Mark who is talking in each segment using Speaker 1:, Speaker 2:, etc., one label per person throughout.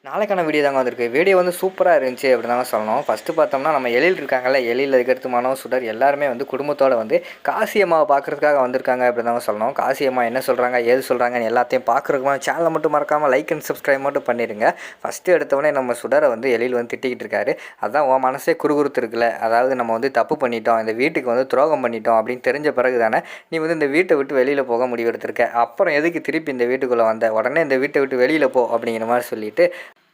Speaker 1: நாளைக்கான வீடியோ தாங்க வந்திருக்கு. வீடியோ வந்து சூப்பரா இருந்துச்சு அப்படின்னு தாங்க சொல்லணும். ஃபர்ஸ்ட்டு பார்த்தோம்னா, நம்ம எழில் இருக்காங்கல்ல, எழில் அதுக்கடுத்து மனோ, சுடர் எல்லாருமே வந்து குடும்பத்தோட வந்து காசி அம்மாவ பார்க்கறதுக்காக வந்திருக்காங்க அப்படின்னு தாங்க சொல்லணும். காசி அம்மா என்ன சொல்றாங்க, ஏது சொல்றாங்கன்னு எல்லாத்தையும் பார்க்கறதுக்கு சேனலை மட்டும் மறக்காம லைக் அண்ட் சப்ஸ்கிரைப் மட்டும் பண்ணிடுங்க. ஃபர்ஸ்ட்டு எடுத்தோடனே நம்ம சுடரை வந்து எழில் வந்து திட்டிக்கிட்டு இருக்காரு. அதான் உன் மனசே குறுகுறுத்து இருக்குல்ல, அதாவது நம்ம வந்து தப்பு பண்ணிட்டோம், இந்த வீட்டுக்கு வந்து துரோகம் பண்ணிட்டோம் அப்படின்னு தெரிஞ்ச பிறகு தானே நீ வந்து இந்த வீட்டை விட்டு வெளியில் போக முடிவெடுத்திருக்க. அப்புறம் எதுக்கு திருப்பி இந்த வீட்டுக்குள்ளே வந்த, உடனே இந்த வீட்டை விட்டு வெளியில் போ அப்படிங்கிற மாதிரி சொல்லிட்டு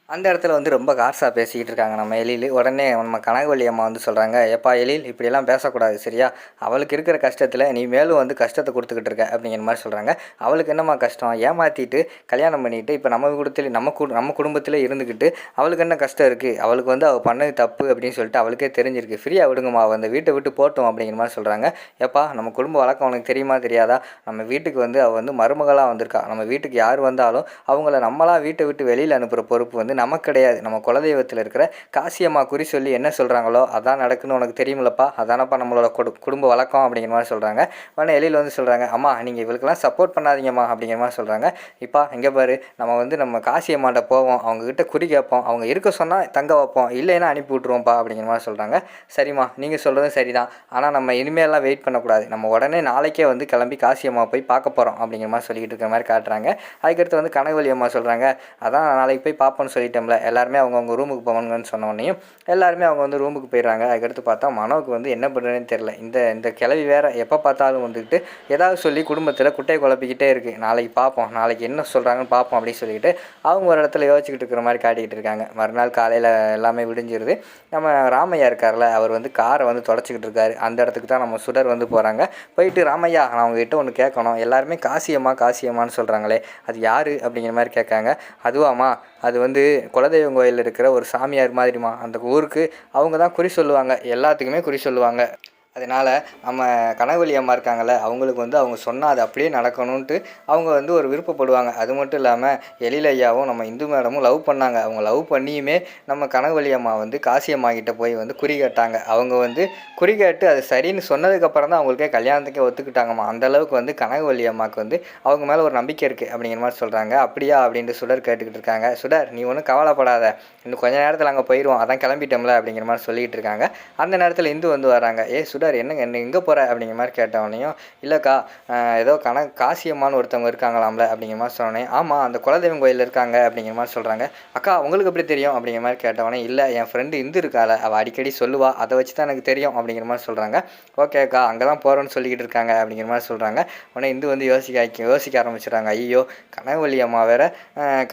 Speaker 1: அந்த இடத்துல வந்து ரொம்ப கார்ஸாக பேசிக்கிட்டு இருக்காங்க நம்ம எழில். உடனே நம்ம கனகவள்ளி அம்மா வந்து சொல்கிறாங்க, எப்பா எழில் இப்படியெல்லாம் பேசக்கூடாது சரியா, அவளுக்கு இருக்கிற கஷ்டத்தில் நீ மேலும் வந்து கஷ்டத்தை கொடுத்துக்கிட்டு இருக்க அப்படிங்கிற மாதிரி சொல்கிறாங்க. அவளுக்கு என்னம்மா கஷ்டம், ஏமாற்றிட்டு கல்யாணம் பண்ணிட்டு இப்போ நம்ம குடும்பத்தில் நம்ம குடும்பத்தில் இருந்துக்கிட்டு அவளுக்கு என்ன கஷ்டம் இருக்குது, அவளுக்கு வந்து அவள் பண்ணது தப்பு அப்படின்னு சொல்லிட்டு அவளுக்கே தெரிஞ்சிருக்கு, ஃப்ரீயாக விடுங்கம்மா, அவள் அந்த வீட்டை விட்டு போட்டோம் அப்படிங்கிற மாதிரி சொல்கிறாங்க. எப்பா நம்ம குடும்ப வழக்கம் உனக்கு தெரியுமா தெரியாதா, நம்ம வீட்டுக்கு வந்து அவள் வந்து மருமகளாக வந்திருக்கா, நம்ம வீட்டுக்கு யார் வந்தாலும் அவங்கள நம்மளாம் வீட்டை விட்டு வெளியில் அனுப்புகிற பொறுப்பு வந்து நமக்கு கிடையாது. நம்ம குலதெய்வத்தில் இருக்கிற காசியம்மா குறி சொல்லி என்ன சொல்கிறாங்களோ அதான் நடக்குன்னு உனக்கு தெரியுமில்லப்பா, அதானப்பா நம்மளோட குடும்ப வழக்கம் அப்படிங்கிற மாதிரி சொல்கிறாங்க. உடனே எழில் வந்து சொல்கிறாங்க, அம்மா நீங்கள் இவளுக்கெல்லாம் சப்போர்ட் பண்ணாதீங்கம்மா அப்படிங்கிற மாதிரி சொல்கிறாங்க. இப்போ இங்கே பாரு, நம்ம காசியம்மாட்ட போவோம், அவங்கக்கிட்ட குறி கேட்போம், அவங்க இருக்க சொன்னால் தங்க வைப்போம், இல்லைன்னா அனுப்பி விட்ருவோம்ப்பா அப்படிங்கிற மாதிரி சொல்கிறாங்க. சரிம்மா நீங்கள் சொல்கிறதும் சரிதான், ஆனால் நம்ம இனிமேலாம் வெயிட் பண்ணக்கூடாது, நம்ம உடனே நாளைக்கே வந்து கிளம்பி காசியம்மா போய் பார்க்க போகிறோம் அப்படிங்கிற மாதிரி சொல்லிக்கிட்டு இருக்கிற மாதிரி காட்டுறாங்க. அதுக்கடுத்து வந்து கனகவள்ளி அம்மா சொல்கிறாங்க, அதான் நாளைக்கு போய் பார்ப்போன்னு சொல்லிட்டோம்ல, எல்லாருமே அவங்கவுங்க ரூமுக்கு போவாங்கன்னு சொன்னோடனையும் எல்லாருமே அவங்க வந்து ரூமுக்கு போயிடுறாங்க. அதுக்கடுத்து பார்த்தா மனோவுக்கு வந்து என்ன பண்ணுறதுன்னு தெரில. இந்த கிளவி வேறு எப்போ பார்த்தாலும் வந்துக்கிட்டு ஏதாவது சொல்லி குடும்பத்தில் குட்டையை குழப்பிக்கிட்டே இருக்குது. நாளைக்கு பார்ப்போம், நாளைக்கு என்ன சொல்கிறாங்கன்னு பார்ப்போம் அப்படின்னு சொல்லிட்டு அவங்க ஒரு இடத்துல யோசிச்சுக்கிட்டு இருக்கிற மாதிரி காட்டிக்கிட்டு இருக்காங்க. மறுநாள் காலையில் எல்லாமே விடிஞ்சிருது. நம்ம ராமையா இருக்கார்ல, அவர் வந்து காரை வந்து தொடச்சிக்கிட்டு இருக்காரு. அந்த இடத்துக்கு தான் நம்ம சுடர் வந்து போகிறாங்க. போயிட்டு, ராமையா நான் அவங்ககிட்ட ஒன்று கேட்கணும், எல்லாருமே காசியம்மான்னு சொல்கிறாங்களே அது யார் அப்படிங்கிற மாதிரி கேட்காங்க. அதுவாம்மா, அது வந்து குலதெய்வம் கோயிலில் இருக்கிற ஒரு சாமியார் மாதிரிமா, அந்த ஊருக்கு அவங்க தான் குறி சொல்லுவாங்க, எல்லாத்துக்குமே குறி சொல்லுவாங்க. அதனால் நம்ம கனகவள்ளி அம்மா இருக்காங்கள்ல, அவங்களுக்கு வந்து அவங்க சொன்னால் அது அப்படியே நடக்கணுன்ட்டு அவங்க வந்து ஒரு விருப்பப்படுவாங்க. அது மட்டும் இல்லாமல் எழில் ஐயாவும் நம்ம இந்து மேடமும் லவ் பண்ணாங்க. அவங்க லவ் பண்ணியுமே நம்ம கனகவள்ளி அம்மா வந்து காசி அம்மா கிட்டே போய் வந்து குறி கேட்டாங்க. அவங்க வந்து குறி கேட்டு அது சரின்னு சொன்னதுக்கப்புறம் தான் அவங்களுக்கே கல்யாணத்துக்கே ஒத்துக்கிட்டாங்கம்மா. அந்தளவுக்கு வந்து கனகவள்ளி அம்மாவுக்கு வந்து அவங்க மேலே ஒரு நம்பிக்கை இருக்குது அப்படிங்கிற மாதிரி சொல்கிறாங்க. அப்படியா அப்படின்ட்டு சுடர் கேட்டுக்கிட்டு இருக்காங்க. சுடர் நீ ஒன்றும் கவலைப்படாத, இன்னும் கொஞ்சம் நேரத்தில் அங்கே போயிடுவோம், அதான் கிளம்பிட்டோம்ல அப்படிங்கிற மாதிரி சொல்லிகிட்டு இருக்காங்க. அந்த நேரத்தில் இந்து வந்து வராங்க. சுடர் என்னங்க என்ன எங்கே போகிற அப்படிங்கிற மாதிரி கேட்டவனையும், இல்லைக்கா ஏதோ காசியம்மான்னு ஒருத்தவங்க இருக்காங்களாம்ல அப்படிங்கிற மாதிரி சொன்னோன்னே, ஆமாம் அந்த குலதெய்வம் கோயிலில் இருக்காங்க அப்படிங்கிற மாதிரி சொல்கிறாங்க. அக்கா உங்களுக்கு எப்படி தெரியும் அப்படிங்கிற மாதிரி கேட்டவனே, இல்லை என் ஃப்ரெண்டு இந்து இருக்காள், அவள் அடிக்கடி சொல்லுவா, அதை வச்சு தான் எனக்கு தெரியும் அப்படிங்கிற மாதிரி சொல்கிறாங்க. ஓகேக்கா அங்கே தான் போகிறோன்னு சொல்லிக்கிட்டு இருக்காங்க அப்படிங்கிற மாதிரி சொல்கிறாங்க. உடனே இந்து வந்து யோசிக்க ஆரம்பிச்சிடுறாங்க. ஐயோ கனகவள்ளி அம்மா வேறு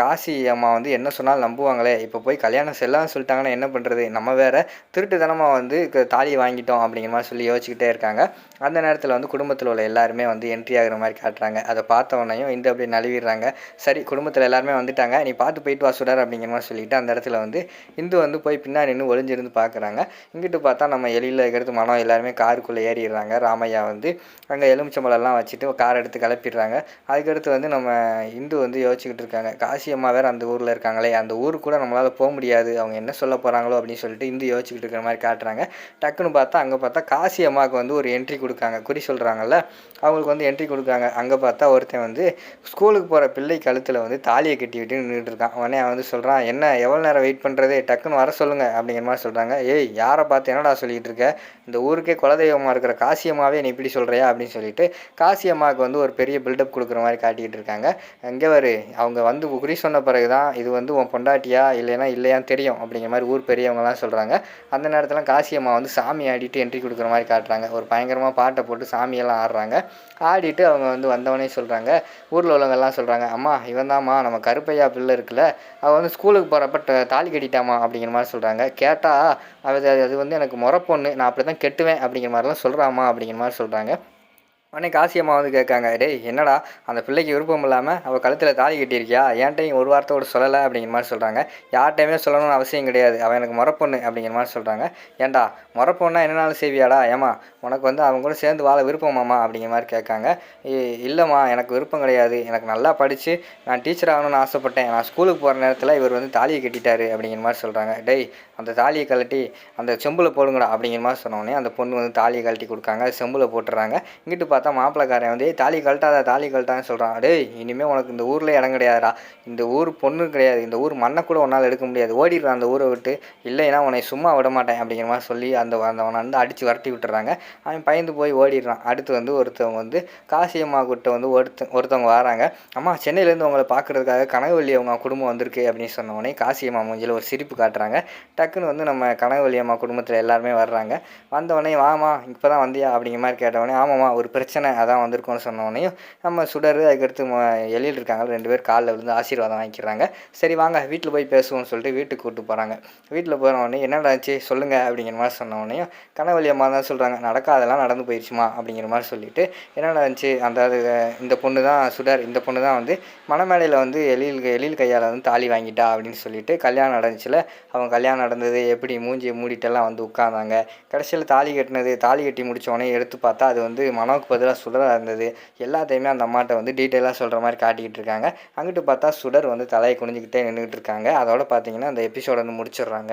Speaker 1: காசி அம்மா வந்து என்ன சொன்னாலும் நம்புவாங்களே, இப்போ போய் கல்யாணம் செல்லான்னு சொல்லிட்டாங்கன்னா என்ன பண்ணுறது, நம்ம வேறு திருட்டுத்தனமாக வந்து தாலியை வாங்கிட்டோம் அப்படிங்கிற மாதிரி சொல்லி யோசிச்சுக்கிட்டே இருக்காங்க. அந்த நேரத்தில் வந்து குடும்பத்தில் உள்ள எல்லாருமே வந்து என்ட்ரி ஆகிற மாதிரி காட்டுறாங்க. அதை பார்த்தவனையும் இந்த அப்படி நழுவிடுறாங்க. சரி குடும்பத்தில் எல்லாருமே வந்துட்டாங்க, நீ பார்த்து போயிட்டு வா சுடர் அப்படிங்கிற மாதிரி சொல்லிட்டு அந்த இடத்துல வந்து இந்து வந்து போய் பின்னாடி நின்று ஒளிஞ்சிருந்து பார்க்குறாங்க. இங்கிட்டு பார்த்தா நம்ம எழில் இருக்கிறது மனம் எல்லாருமே காருக்குள்ளே ஏறிடுறாங்க. ராமையா வந்து அங்கே எலுமிச்சம்பழம்லாம் வச்சுட்டு கார் எடுத்து கிளப்பிடுறாங்க. அதுக்கடுத்து வந்து நம்ம இந்து வந்து யோசிச்சுக்கிட்டு இருக்காங்க, காசி அம்மா வேறு அந்த ஊரில் இருக்காங்களே, அந்த ஊருக்கு கூட நம்மளால் போக முடியாது, அவங்க என்ன சொல்ல போகிறாங்களோ அப்படின்னு சொல்லிட்டு இந்து யோசிச்சுக்கிட்டு இருக்கிற மாதிரி காட்டுறாங்க. டக்குன்னு அங்கே பார்த்தா காசி அம்மாவுக்கு வந்து ஒரு என்ட்ரி கொடுக்காங்க. குறி சொல்கிறாங்கல்ல, அவங்களுக்கு வந்து என்ட்ரி கொடுக்காங்க. அங்கே பார்த்தா ஒருத்தன் வந்து ஸ்கூலுக்கு போகிற பிள்ளை கழுத்தில் வந்து தாலியை கட்டி விட்டு நின்றுட்டு இருக்கான். உடனே அவன் வந்து சொல்கிறான், என்ன எவ்வளோ நேரம் வெயிட் பண்ணுறது, டக்குன்னு வர சொல்லுங்கள் அப்படிங்கிற மாதிரி சொல்கிறாங்க. யாரை பார்த்து என்னடா சொல்லிகிட்டு இருக்க, இந்த ஊருக்கே குலதெய்வமாக இருக்கிற காசி அம்மாவே நீ இப்படி சொல்கிறியா அப்படின்னு சொல்லிட்டு காசி அம்மாவுக்கு வந்து ஒரு பெரிய பில்டப் கொடுக்குற மாதிரி காட்டிகிட்டு இருக்காங்க. இங்கே அவங்க வந்து குறி சொன்ன பிறகு தான் இது வந்து உன் பொண்டாட்டியா இல்லையான்னு தெரியும் அப்படிங்கிற மாதிரி ஊர் பெரியவங்கலாம் சொல்கிறாங்க. அந்த நேரத்தில் காசி அம்மா வந்து சாமி ஆடிட்டு என்ட்ரி கொடுக்குற மாதிரி காட்டுறாங்க. ஒரு பயங்கரமாக பாட்டை போட்டு சாமியெல்லாம் ஆடுறாங்க. ஆடிட்டு அவங்க வந்து வந்தவனே சொல்கிறாங்க, ஊரில் உள்ளவங்கெல்லாம் சொல்கிறாங்க, அம்மா இவன் தாம்மா நம்ம கருப்பையா பிள்ளை இருக்குல்ல, அவள் வந்து ஸ்கூலுக்கு போகிறப்ப தாலி கட்டிட்டாமா அப்படிங்கிற மாதிரி சொல்கிறாங்க. கேட்டால் அது வந்து எனக்கு முறை பொண்ணு, நான் அப்படி தான் கெட்டுவேன் அப்படிங்கிற மாதிரிலாம் சொல்கிறாம்மா அப்படிங்கிற மாதிரி சொல்கிறாங்க. உடனே காசி அம்மா வந்து கேட்காங்க, என்னடா அந்த பிள்ளைக்கு விருப்பம் இல்லாமல் அவள் கழுத்தில் தாலி கட்டியிருக்கியா, ஏன்ட்டையும் ஒரு வார்த்தையோடு சொல்லலை அப்படிங்கிற மாதிரி சொல்கிறாங்க. யார்கிட்டையுமே சொல்லணும்னு அவசியம் கிடையாது, அவன் எனக்கு முறப்பொண்ணு அப்படிங்கிற மாதிரி சொல்கிறாங்க. ஏன்டா முறப்பொண்ணா என்னனாலும் செய்வியாடா, ஏமா உனக்கு வந்து அவங்க கூட சேர்ந்து வாழ விருப்பமாம்மா அப்படிங்கிற மாதிரி கேட்காங்க. இல்லைம்மா எனக்கு விருப்பம் கிடையாது, எனக்கு நல்லா படித்து நான் டீச்சர் ஆகணும்னு ஆசைப்பட்டேன், நான் ஸ்கூலுக்கு போகிற நேரத்தில் இவர் வந்து தாலியை கட்டிட்டாரு அப்படிங்கிற மாதிரி சொல்கிறாங்க. அந்த தாலியை கழட்டி அந்த செம்பில் போடுங்கடா அப்படிங்கிற மாதிரி சொன்னோடனே அந்த பொண்ணு வந்து தாலியை கழட்டி கொடுக்காங்க, அது செம்பில் போட்டுறாங்க. இங்கிட்டு பார்த்தா பார்த்தா மாப்பிள்ளைக்காரன் வந்து தாலி கழட்டாத தாலி கழட்டான்னு சொல்கிறான். டேய் இனிமேல் உனக்கு இந்த ஊரில் இடம் கிடையாதுடா, இந்த ஊர் பொண்ணு கிடையாது, இந்த ஊர் மண்ணை கூட உன்னால் எடுக்க முடியாது, ஓடிடுறான் அந்த ஊரை விட்டு, இல்லைன்னா உன்னை சும்மா விட மாட்டேன் அப்படிங்கிற மாதிரி சொல்லி அவனை வந்து அடித்து வரட்டி விட்டுறாங்க. அவன் பயந்து போய் ஓடிடுறான். அடுத்து வந்து ஒருத்தவங்க வந்து காசியம்மா கிட்ட வந்து ஒருத்தவங்க வராங்க. அம்மா சென்னையிலேருந்து உங்களை பார்க்குறதுக்காக கனகவல்லி அவங்க குடும்பம் வந்திருக்கு அப்படின்னு சொன்னோடனே காசியம்மா மூஞ்சில் ஒரு சிரிப்பு காட்டுறாங்க. டக்குன்னு வந்து நம்ம கனகவல்லி அம்மா குடும்பத்தில் எல்லாருமே வர்றாங்க. வந்தவொடனே வாமா இப்போ தான் வந்தியா அப்படிங்கிற மாதிரி கேட்டவொடனே ஆமாம்மா ஒரு பிரச்சனை அதான் வந்திருக்கோன்னு சொன்னோடனையும் நம்ம சுடர் அதுக்கடுத்து எழில் இருக்காங்க 2 பேர் காலில் விழுந்து ஆசீர்வாதம் வாங்கிக்கிறாங்க. சரி வாங்க வீட்டில் போய் பேசுவோம்னு சொல்லிட்டு வீட்டுக்கு கூப்பிட்டு போகிறாங்க. வீட்டில் போகிறவொடனே என்னடாச்சு சொல்லுங்கள் அப்படிங்கிற மாதிரி சொன்னவொடனையும் கனகவல்லி அம்மா தான் சொல்கிறாங்க, நடக்காதெல்லாம் நடந்து போயிடுச்சுமா அப்படிங்கிற மாதிரி சொல்லிவிட்டு என்னடாச்சு அந்த இந்த பொண்ணு தான் சுடர், இந்த பொண்ணு தான் வந்து மணமேடையில் வந்து எழில் கையால் வந்து தாலி வாங்கிட்டா அப்படின்னு சொல்லிட்டு கல்யாணம் நடந்துச்சுல, அவங்க கல்யாணம் நடந்தது எப்படி மூஞ்சியை மூடிட்டெல்லாம் வந்து உட்காந்தாங்க. கடைசியில் தாலி கட்டி முடித்தோடனே எடுத்து பார்த்தா அது வந்து மனோவுக்கு பதிலாக சுடராக இருந்தது. எல்லாத்தையுமே அந்த அம்மாட்ட வந்து டீட்டெயிலாக சொல்கிற மாதிரி காட்டிக்கிட்டு இருக்காங்க. அங்கிட்டு பார்த்தா சுடர் வந்து தலையை குனிஞ்சிக்கிட்டே நின்றுட்டு இருக்காங்க. அதோட பார்த்தீங்கன்னா அந்த எபிசோட வந்து முடிச்சிடுறாங்க.